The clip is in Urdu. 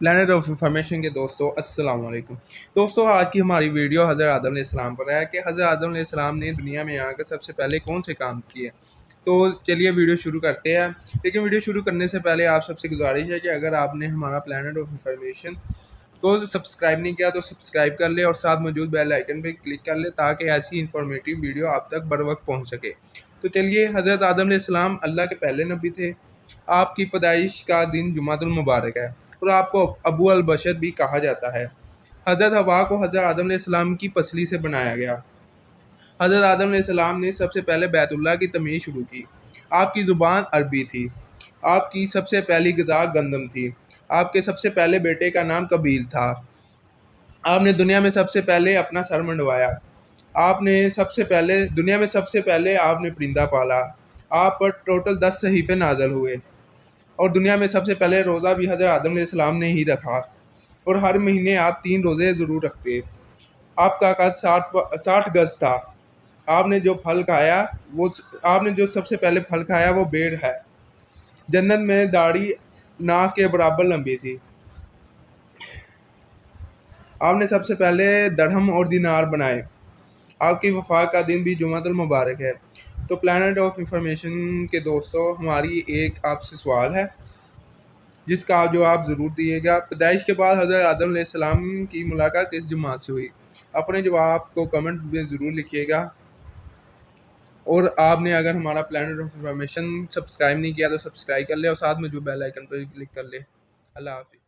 پلانٹ آف انفارمیشن کے دوستوں السلام علیکم۔ دوستوں آج کی ہماری ویڈیو حضرت آدم علیہ السلام پر ہے کہ حضرت آدم علیہ السلام نے دنیا میں آ کر سب سے پہلے کون سے کام کیے۔ تو چلیے ویڈیو شروع کرتے ہیں، لیکن ویڈیو شروع کرنے سے پہلے آپ سب سے گزارش ہے کہ اگر آپ نے ہمارا پلانٹ آف انفارمیشن کو سبسکرائب نہیں کیا تو سبسکرائب کر لے اور ساتھ موجود بیل آئیکن پہ کلک کر لے تاکہ ایسی انفارمیٹیو ویڈیو آپ تک بر وقت پہنچ سکے۔ تو چلیے، حضرت آدم علیہ السلام اللہ کے پہلے نبی تھے۔ آپ کی پیدائش کا دن جمعۃ المبارک ہے اور آپ کو ابو البشر بھی کہا جاتا ہے۔ حضرت حوا کو حضرت آدم علیہ السلام کی پسلی سے بنایا گیا۔ حضرت آدم علیہ السلام نے سب سے پہلے بیت اللہ کی تعمیر شروع کی۔ آپ کی زبان عربی تھی۔ آپ کی سب سے پہلی غذا گندم تھی۔ آپ کے سب سے پہلے بیٹے کا نام قبیل تھا۔ آپ نے دنیا میں سب سے پہلے اپنا سر منڈوایا۔ دنیا میں سب سے پہلے آپ نے پرندہ پالا۔ آپ پر ٹوٹل 10 صحیفے نازل ہوئے اور دنیا میں سب سے پہلے روزہ بھی حضرت آدم علیہ السلام نے ہی رکھا اور ہر مہینے آپ 3 روزے ضرور رکھتے۔ آپ کا قد 60 گز تھا۔ آپ نے جو سب سے پہلے پھل کھایا وہ بیڑ ہے۔ جنت میں داڑھی ناک کے برابر لمبی تھی۔ آپ نے سب سے پہلے درہم اور دینار بنائے۔ آپ کی وفات کا دن بھی جمعۃ المبارک ہے۔ تو پلانٹ آف انفارمیشن کے دوستوں، ہماری ایک آپ سے سوال ہے جس کا جواب ضرور دیے گا۔ پیدائش کے بعد حضرت آدم علیہ السلام کی ملاقات کس جماعت سے ہوئی؟ اپنے جواب کو کمنٹ میں ضرور لکھیے گا، اور آپ نے اگر ہمارا پلانٹ آف انفارمیشن سبسکرائب نہیں کیا تو سبسکرائب کر لے اور ساتھ میں جو بیل آئیکن پر کلک کر لے۔ اللہ حافظ۔